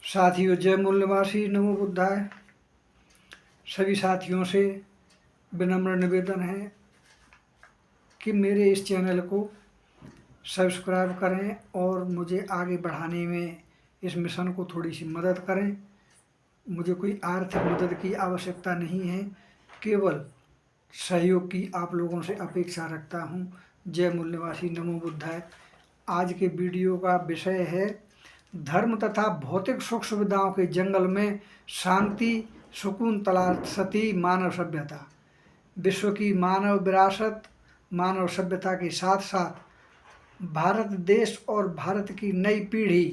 साथियों, जय मूल्यवासी, नमो बुद्धाय। सभी साथियों से विनम्र निवेदन है कि मेरे इस चैनल को सब्सक्राइब करें और मुझे आगे बढ़ाने में इस मिशन को थोड़ी सी मदद करें। मुझे कोई आर्थिक मदद की आवश्यकता नहीं है, केवल सहयोग की आप लोगों से अपेक्षा रखता हूं। जय मूल्यवासी, नमो बुद्धाय। आज के वीडियो का विषय है धर्म तथा भौतिक सुख सुविधाओं के जंगल में शांति सुकून तलाशती मानव सभ्यता। विश्व की मानव विरासत, मानव सभ्यता के साथ साथ भारत देश और भारत की नई पीढ़ी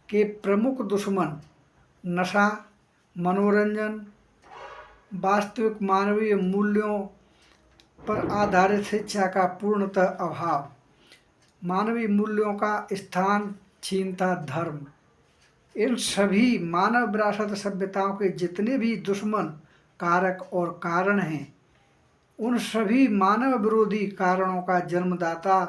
के प्रमुख दुश्मन नशा, मनोरंजन, वास्तविक मानवीय मूल्यों पर आधारित शिक्षा का पूर्णतः अभाव, मानवीय मूल्यों का स्थान छीनता धर्म। इन सभी मानव विरासत सभ्यताओं के जितने भी दुश्मन कारक और कारण हैं, उन सभी मानव विरोधी कारणों का जन्मदाता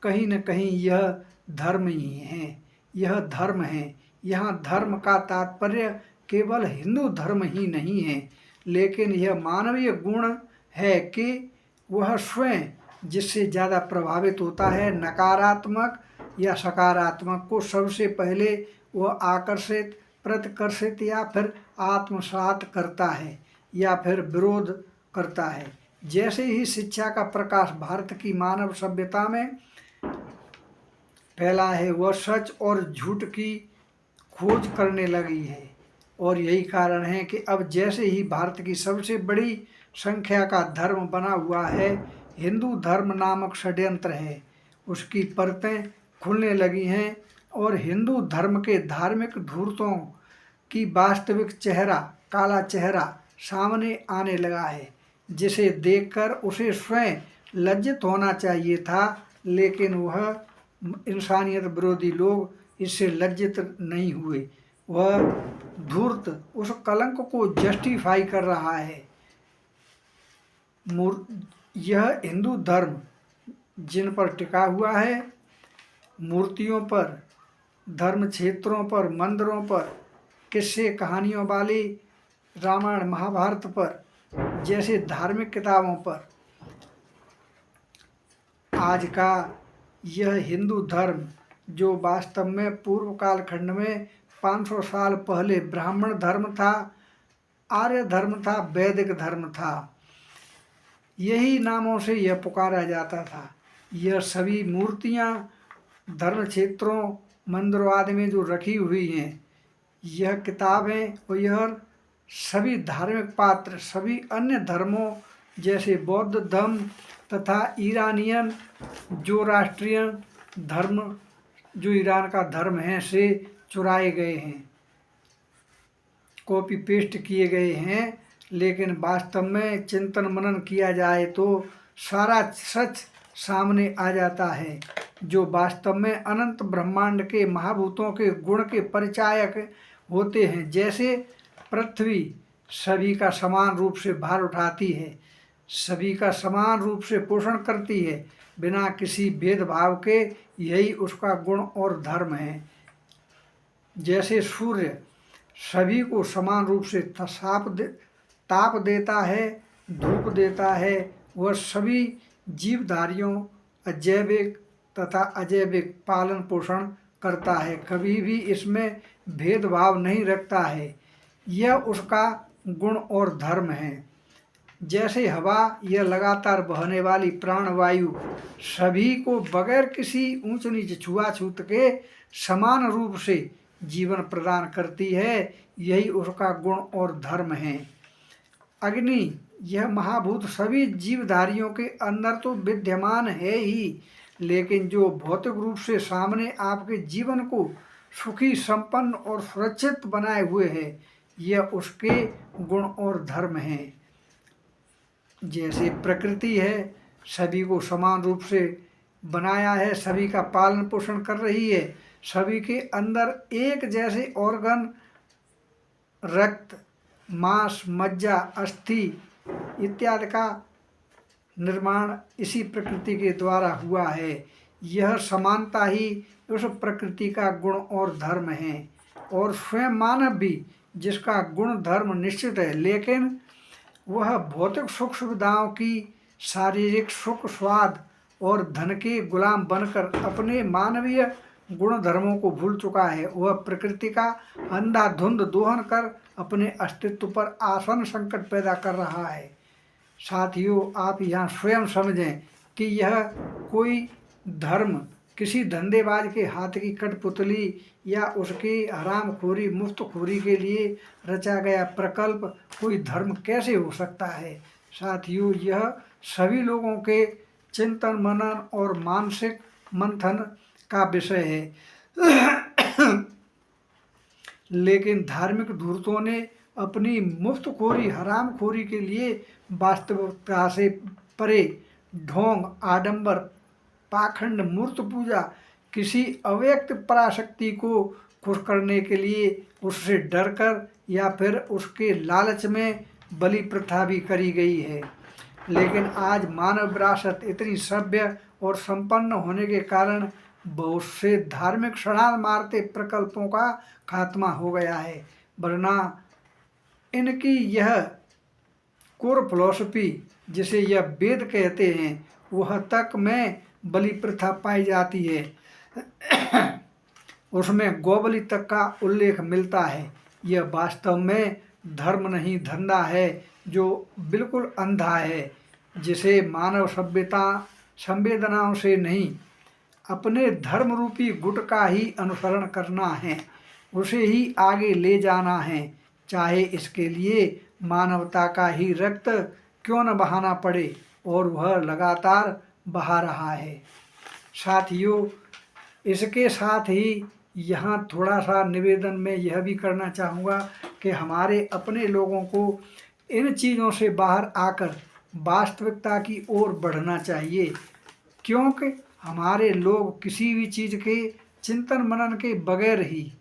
कहीं न कहीं यह धर्म ही है। यह धर्म है। यहाँ धर्म का तात्पर्य केवल हिंदू धर्म ही नहीं है, लेकिन यह मानवीय गुण है कि वह स्वयं जिससे ज़्यादा प्रभावित होता है, नकारात्मक या सकारात्मक को सबसे पहले वह आकर्षित, प्रतिकर्षित या फिर आत्मसात करता है या फिर विरोध करता है। जैसे ही शिक्षा का प्रकाश भारत की मानव सभ्यता में फैला है, वह सच और झूठ की खोज करने लगी है। और यही कारण है कि अब जैसे ही भारत की सबसे बड़ी संख्या का धर्म बना हुआ है, हिंदू धर्म नामक षड्यंत्र है, उसकी परतें खुलने लगी हैं और हिंदू धर्म के धार्मिक धूर्तों की वास्तविक चेहरा, काला चेहरा सामने आने लगा है, जिसे देखकर उसे स्वयं लज्जित होना चाहिए था, लेकिन वह इंसानियत विरोधी लोग इससे लज्जित नहीं हुए। वह धूर्त उस कलंक को जस्टिफाई कर रहा है। यह हिंदू धर्म जिन पर टिका हुआ है, मूर्तियों पर, धर्म क्षेत्रों पर, मंदिरों पर, किस्से कहानियों वाली रामायण महाभारत पर जैसे धार्मिक किताबों पर, आज का यह हिंदू धर्म जो वास्तव में पूर्व कालखंड में 500 साल पहले ब्राह्मण धर्म था, आर्य धर्म था, वैदिक धर्म था, यही नामों से यह पुकारा जाता था। यह सभी मूर्तियां धर्म क्षेत्रों, मंदिरों आदि में जो रखी हुई हैं, यह किताबें और यह सभी धार्मिक पात्र सभी अन्य धर्मों जैसे बौद्ध धर्म तथा ईरानियन जो राष्ट्रीय धर्म, जो ईरान का धर्म है, से चुराए गए हैं, कॉपी पेस्ट किए गए हैं। लेकिन वास्तव में चिंतन मनन किया जाए तो सारा सच सामने आ जाता है, जो वास्तव में अनंत ब्रह्मांड के महाभूतों के गुण के परिचायक होते हैं। जैसे पृथ्वी सभी का समान रूप से भार उठाती है, सभी का समान रूप से पोषण करती है बिना किसी भेदभाव के, यही उसका गुण और धर्म है। जैसे सूर्य सभी को समान रूप से ताप देता है, धूप देता है, वह सभी जीवधारियों अजैविक तथा अजैविक पालन पोषण करता है, कभी भी इसमें भेदभाव नहीं रखता है। यह उसका गुण और धर्म है। जैसे हवा, यह लगातार बहने वाली प्राणवायु सभी को बगैर किसी ऊंच नीच छुआछूत के समान रूप से जीवन प्रदान करती है, यही उसका गुण और धर्म है। अग्नि, यह महाभूत सभी जीवधारियों के अंदर तो विद्यमान है ही, लेकिन जो भौतिक रूप से सामने आपके जीवन को सुखी, संपन्न और सुरक्षित बनाए हुए है, यह उसके गुण और धर्म हैं। जैसे प्रकृति है, सभी को समान रूप से बनाया है, सभी का पालन पोषण कर रही है, सभी के अंदर एक जैसे ऑर्गन, रक्त, मांस, मज्जा, अस्थि इत्यादि का निर्माण इसी प्रकृति के द्वारा हुआ है। यह समानता ही उस प्रकृति का गुण और धर्म है, और स्वयं मानव भी, जिसका गुण धर्म निश्चित है, लेकिन वह भौतिक सुख सुविधाओं की, शारीरिक सुख स्वाद और धन के गुलाम बनकर अपने मानवीय गुण धर्मों को भूल चुका है। वह प्रकृति का अंधाधुंध दोहन कर अपने अस्तित्व पर आसन संकट पैदा कर रहा है। साथियों, आप यहाँ स्वयं समझें कि यह कोई धर्म किसी धंधेबाज के हाथ की कठपुतली या उसकी हरामखोरी मुफ्तखोरी के लिए रचा गया प्रकल्प कोई धर्म कैसे हो सकता है। साथियों, यह सभी लोगों के चिंतन मनन और मानसिक मंथन का विषय है। लेकिन धार्मिक धूर्तों ने अपनी मुफ्तखोरी हरामखोरी के लिए वास्तविकता से परे ढोंग, आडंबर, पाखंड, मूर्त पूजा, किसी अव्यक्त पराशक्ति को खुश करने के लिए उससे डरकर या फिर उसके लालच में बलि प्रथा भी करी गई है। लेकिन आज मानव विरासत इतनी सभ्य और संपन्न होने के कारण बहुत से धार्मिक छलांग मारते प्रकल्पों का खात्मा हो गया है, वरना इनकी यह कोर फिलॉसफी, जिसे यह वेद कहते हैं, वह तक में बलि प्रथा पाई जाती है। उसमें गौबलि तक का उल्लेख मिलता है। यह वास्तव में धर्म नहीं, धंधा है जो बिल्कुल अंधा है, जिसे मानव सभ्यता संवेदनाओं से नहीं, अपने धर्म रूपी गुट का ही अनुसरण करना है, उसे ही आगे ले जाना है, चाहे इसके लिए मानवता का ही रक्त क्यों न बहाना पड़े, और वह लगातार बहा रहा है। साथियों, इसके साथ ही यहाँ थोड़ा सा निवेदन मैं यह भी करना चाहूँगा कि हमारे अपने लोगों को इन चीज़ों से बाहर आकर वास्तविकता की ओर बढ़ना चाहिए, क्योंकि हमारे लोग किसी भी चीज़ के चिंतन मनन के बगैर ही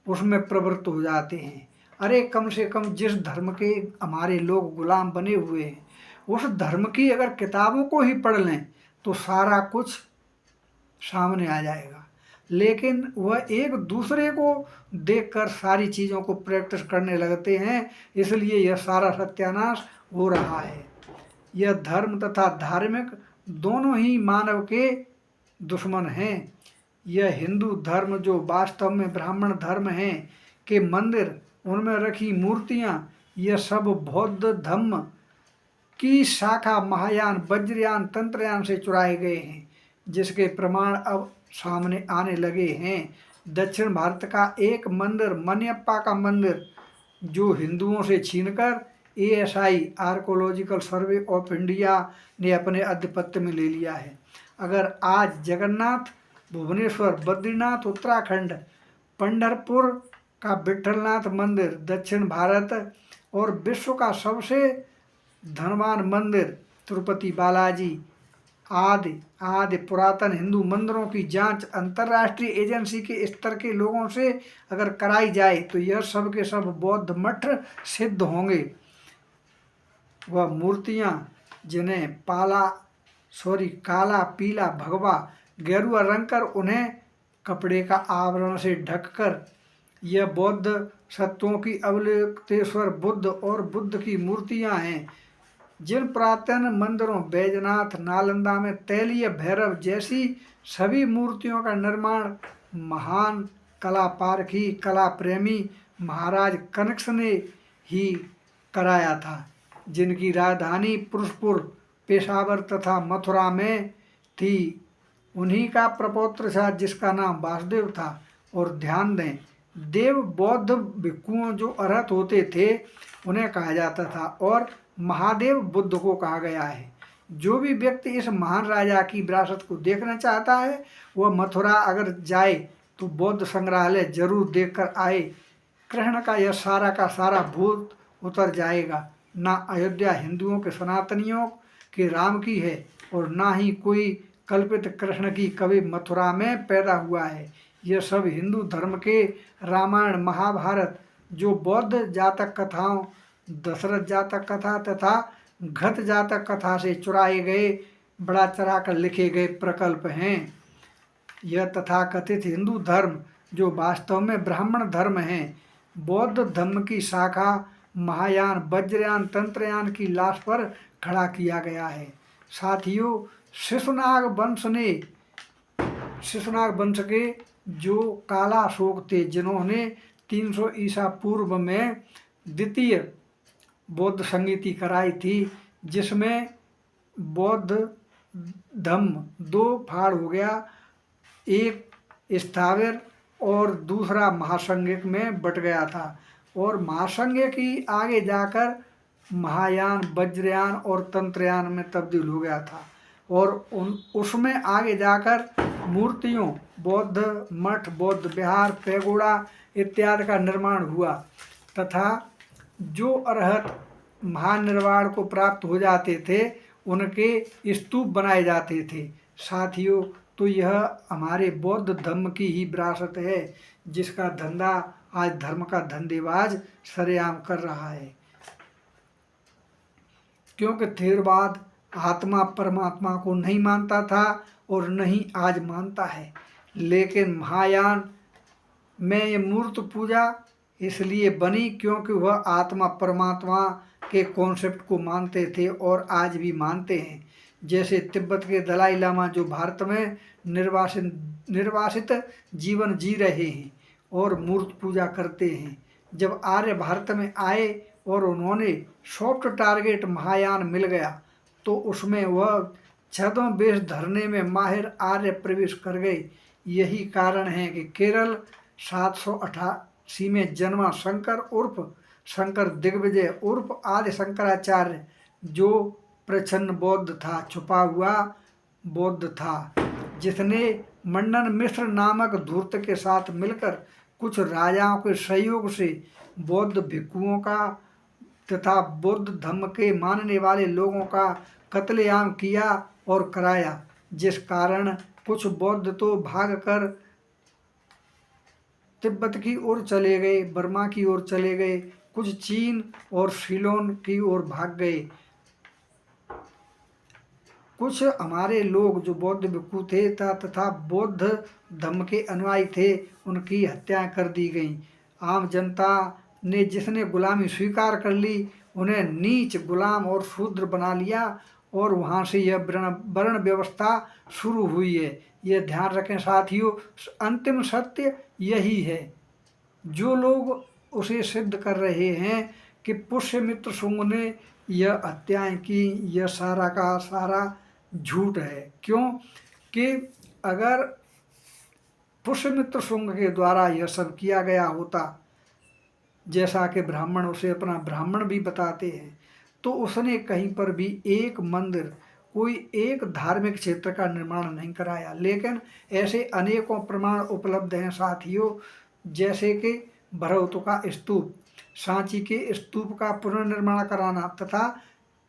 उसमें प्रवृत्त हो जाते हैं। अरे कम से कम जिस धर्म के हमारे लोग गुलाम बने हुए हैं, उस धर्म की अगर किताबों को ही पढ़ लें तो सारा कुछ सामने आ जाएगा। लेकिन वह एक दूसरे को देखकर सारी चीज़ों को प्रैक्टिस करने लगते हैं, इसलिए यह सारा सत्यानाश हो रहा है। यह धर्म तथा धार्मिक दोनों ही मानव के दुश्मन हैं। यह हिंदू धर्म जो वास्तव में ब्राह्मण धर्म है के मंदिर, उनमें रखी मूर्तियाँ, यह सब बौद्ध धम्म की शाखा महायान, वज्रयान, तंत्रयान से चुराए गए हैं, जिसके प्रमाण अब सामने आने लगे हैं। दक्षिण भारत का एक मंदिर, मनियप्पा का मंदिर, जो हिंदुओं से छीनकर ASI archaeological survey of India ने अपने आधिपत्य में ले लिया है। अगर आज जगन्नाथ, भुवनेश्वर, बद्रीनाथ उत्तराखंड, पंढरपुर का विठलनाथ मंदिर दक्षिण भारत और विश्व का सबसे धनवान मंदिर तिरुपति बालाजी आदि पुरातन हिंदू मंदिरों की जांच अंतर्राष्ट्रीय एजेंसी के स्तर के लोगों से अगर कराई जाए तो यह सब के सब बौद्ध मठ सिद्ध होंगे। वह मूर्तियां जिन्हें काला, पीला, भगवा, गेरुआ रंग कर उन्हें कपड़े का आवरण से ढककर यह बौद्ध सत्वों की अवलोकितेश्वर बुद्ध और बुद्ध की मूर्तियां हैं। जिन प्राचीन मंदिरों बैजनाथ, नालंदा में तैलीय भैरव जैसी सभी मूर्तियों का निर्माण महान कला पारखी, कला प्रेमी महाराज कनिष्क ने ही कराया था, जिनकी राजधानी पुरुषपुर, पेशावर तथा मथुरा में थी। उन्हीं का प्रपौत्र था जिसका नाम वासुदेव था। और ध्यान दें, देव बौद्ध भिक्षुओं जो अरहत होते थे उन्हें कहा जाता था, और महादेव बुद्ध को कहा गया है। जो भी व्यक्ति इस महान राजा की विरासत को देखना चाहता है वह मथुरा अगर जाए तो बौद्ध संग्रहालय जरूर देखकर आए। कृष्ण का यह सारा का सारा भूत उतर जाएगा। ना अयोध्या हिंदुओं के सनातनियों के राम की है और ना ही कोई कल्पित कृष्ण की कभी मथुरा में पैदा हुआ है। यह सब हिंदू धर्म के रामायण, महाभारत, जो बौद्ध जातक कथाओं, दशरथ जातक कथा तथा घत जातक कथा से चुराए गए, बड़ा चढ़ा कर लिखे गए प्रकल्प हैं। यह तथाकथित हिंदू धर्म जो वास्तव में ब्राह्मण धर्म है, बौद्ध धर्म की शाखा महायान, वज्रयान, तंत्रयान की लाश पर खड़ा किया गया है। साथियों, शिशुनाग वंश के जो काला अशोक थे, जिन्होंने 300 ईसा पूर्व में द्वितीय बौद्ध संगीति कराई थी, जिसमें बौद्ध धम्म दो फाड़ हो गया, एक स्थावर और दूसरा महासंज्ञक में बट गया था। और महासंज्ञक ही आगे जाकर महायान, वज्रयान और तंत्रयान में तब्दील हो गया था। और उसमें आगे जाकर मूर्तियों, बौद्ध मठ, बौद्ध विहार, पैगोड़ा इत्यादि का निर्माण हुआ तथा जो अरहत महानिर्वाण को प्राप्त हो जाते थे उनके स्तूप बनाए जाते थे। साथियों, तो यह हमारे बौद्ध धर्म की ही विरासत है, जिसका धंधा आज धर्म का धंधेबाज सरेआम कर रहा है। क्योंकि थेरवाद आत्मा परमात्मा को नहीं मानता था और नहीं आज मानता है, लेकिन महायान में ये मूर्त पूजा इसलिए बनी क्योंकि वह आत्मा परमात्मा के कॉन्सेप्ट को मानते थे और आज भी मानते हैं। जैसे तिब्बत के दलाई लामा जो भारत में निर्वासित जीवन जी रहे हैं और मूर्त पूजा करते हैं, जब आर्य भारत में आए और उन्होंने सॉफ्ट टारगेट महायान मिल गया तो उसमें वह छदों बेश धरने में माहिर आर्य प्रवेश कर गए। यही कारण है कि केरल 788 में जन्मा शंकर उर्फ शंकर दिग्विजय उर्फ आदि शंकराचार्य जो प्रच्छन्न बौद्ध था, छुपा हुआ बौद्ध था, जिसने मंडन मिश्र नामक धूर्त के साथ मिलकर कुछ राजाओं के सहयोग से बौद्ध भिक्षुओं का तथा बौद्ध धर्म के मानने वाले लोगों का कत्लेआम किया और कराया, जिस कारण कुछ बौद्ध तो भागकर तिब्बत की ओर चले गए, बर्मा की ओर चले गए, कुछ चीन और सीलोन की ओर भाग गए। कुछ हमारे लोग जो बौद्ध भिक्षु थे तथा बौद्ध धर्म के अनुयायी थे, उनकी हत्या कर दी गई। आम जनता ने जिसने गुलामी स्वीकार कर ली उन्हें नीच, गुलाम और शूद्र बना लिया और वहाँ से यह वर्ण व्यवस्था शुरू हुई है। यह ध्यान रखें साथियों, अंतिम सत्य यही है। जो लोग उसे सिद्ध कर रहे हैं कि पुष्यमित्र शुंग ने यह हत्याएं की, यह सारा का सारा झूठ है। क्यों कि अगर पुष्यमित्र शुंग के द्वारा यह सब किया गया होता, जैसा कि ब्राह्मण उसे अपना ब्राह्मण भी बताते हैं, तो उसने कहीं पर भी एक मंदिर, कोई एक धार्मिक क्षेत्र का निर्माण नहीं कराया। लेकिन ऐसे अनेकों प्रमाण उपलब्ध हैं साथियों, जैसे कि भरौत का स्तूप, सांची के स्तूप का पुनर्निर्माण कराना तथा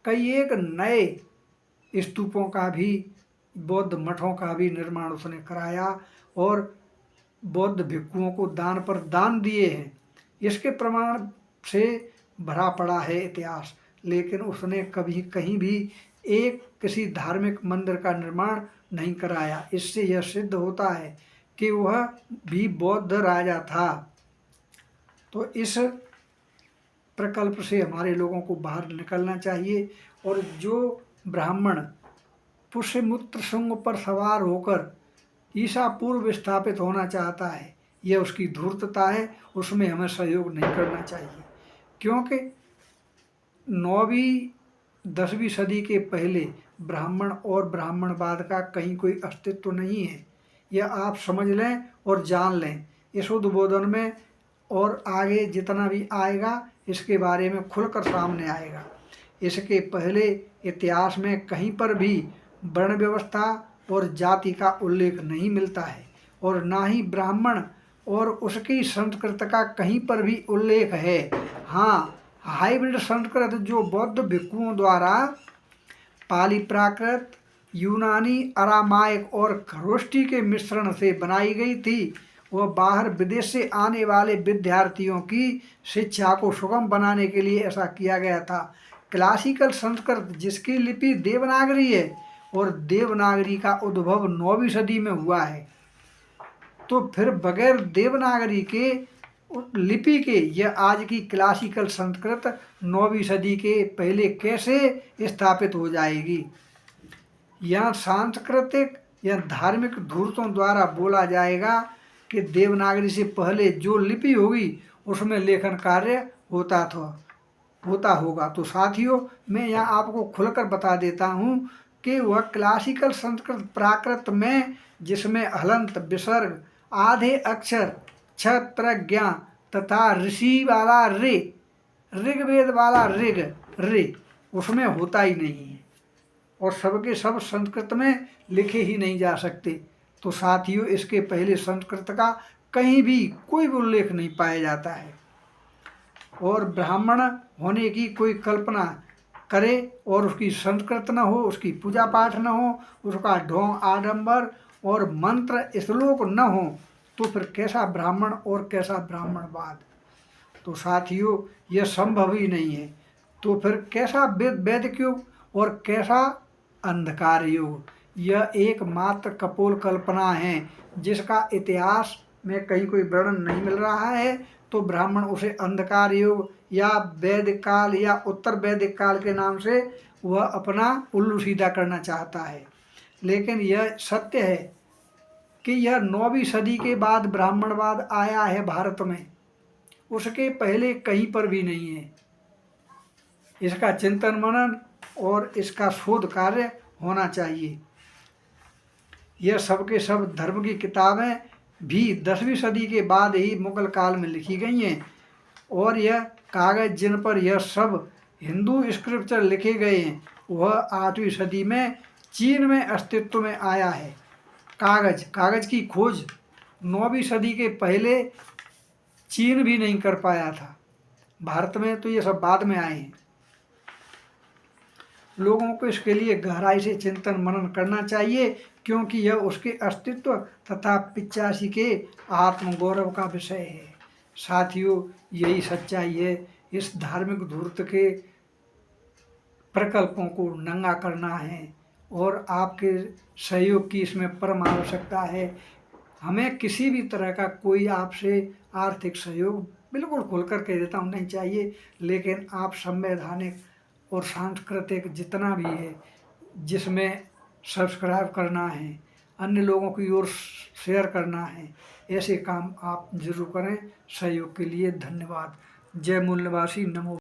कई एक नए स्तूपों का भी, बौद्ध मठों का भी निर्माण उसने कराया और बौद्ध भिक्षुओं को दान पर दान दिए हैं। इसके प्रमाण से भरा पड़ा है इतिहास। लेकिन उसने कभी कहीं भी एक किसी धार्मिक मंदिर का निर्माण नहीं कराया। इससे यह सिद्ध होता है कि वह भी बौद्ध राजा था। तो इस प्रकल्प से हमारे लोगों को बाहर निकलना चाहिए। और जो ब्राह्मण पुष्यमित्र शुंग पर सवार होकर ईसा पूर्व स्थापित होना चाहता है, यह उसकी धूर्तता है, उसमें हमें सहयोग नहीं करना चाहिए। क्योंकि 9वीं 10वीं सदी के पहले ब्राह्मण और ब्राह्मणवाद का कहीं कोई अस्तित्व नहीं है। यह आप समझ लें और जान लें इस उद्बोधन में, और आगे जितना भी आएगा इसके बारे में खुलकर सामने आएगा। इसके पहले इतिहास में कहीं पर भी वर्ण व्यवस्था और जाति का उल्लेख नहीं मिलता है और ना ही ब्राह्मण और उसकी संस्कृत का कहीं पर भी उल्लेख है। हाँ, हाइब्रिड संस्कृत जो बौद्ध भिक्षुओं द्वारा पाली प्राकृत, यूनानी, अरामाइक और खरोष्टी के मिश्रण से बनाई गई थी, वह बाहर विदेश से आने वाले विद्यार्थियों की शिक्षा को सुगम बनाने के लिए ऐसा किया गया था। क्लासिकल संस्कृत जिसकी लिपि देवनागरी है और देवनागरी का उद्भव 9वीं सदी में हुआ है। तो फिर बगैर देवनागरी के लिपि के यह आज की क्लासिकल संस्कृत 9वीं सदी के पहले कैसे स्थापित हो जाएगी। यहाँ सांस्कृतिक या धार्मिक धूर्तों द्वारा बोला जाएगा कि देवनागरी से पहले जो लिपि होगी उसमें लेखन कार्य होता होगा। तो साथियों, मैं यहाँ आपको खुलकर बता देता हूँ कि वह क्लासिकल संस्कृत प्राकृत में, जिसमें हलंत विसर्ग आधे अक्षर छत्रज्ञा तथा ऋषि वाला रे, ऋग्वेद वाला रे उसमें होता ही नहीं है और सबके सब संस्कृत में लिखे ही नहीं जा सकते। तो साथियों, इसके पहले संस्कृत का कहीं भी कोई भी उल्लेख नहीं पाया जाता है। और ब्राह्मण होने की कोई कल्पना करे और उसकी संस्कृत न हो, उसकी पूजा पाठ न हो, उसका ढोंग आडंबर और मंत्र श्लोक न हो, तो फिर कैसा ब्राह्मण और कैसा ब्राह्मणवाद। तो साथियों, यह संभव ही नहीं है। तो फिर कैसा वैदिक युग और कैसा अंधकार युग। यह एकमात्र कपोल कल्पना है जिसका इतिहास में कहीं कोई वर्णन नहीं मिल रहा है। तो ब्राह्मण उसे अंधकार युग या वैदिक काल या उत्तर वैदिक काल के नाम से वह अपना उल्लू सीधा करना चाहता है। लेकिन यह सत्य है कि यह 9वीं सदी के बाद ब्राह्मणवाद आया है भारत में, उसके पहले कहीं पर भी नहीं है। इसका चिंतन मनन और इसका शोध कार्य होना चाहिए। यह सबके सब धर्म की किताबें भी 10वीं सदी के बाद ही मुगल काल में लिखी गई हैं और यह कागज जिन पर यह सब हिंदू स्क्रिप्चर लिखे गए हैं वह 8वीं सदी में चीन में अस्तित्व में आया है। कागज की खोज 9वीं सदी के पहले चीन भी नहीं कर पाया था। भारत में तो ये सब बाद में आए हैं। लोगों को इसके लिए गहराई से चिंतन मनन करना चाहिए, क्योंकि यह उसके अस्तित्व तथा पिचासी के आत्मगौरव का विषय है। साथियों, यही सच्चाई है। इस धार्मिक धूर्त के प्रकल्पों को नंगा करना है और आपके सहयोग की इसमें परम आवश्यकता है। हमें किसी भी तरह का कोई आपसे आर्थिक सहयोग बिल्कुल खुलकर कह देता हूँ नहीं चाहिए, लेकिन आप संवैधानिक और सांस्कृतिक जितना भी है जिसमें सब्सक्राइब करना है, अन्य लोगों की ओर शेयर करना है, ऐसे काम आप जरूर करें। सहयोग के लिए धन्यवाद। जय मूल निवासी। नमो।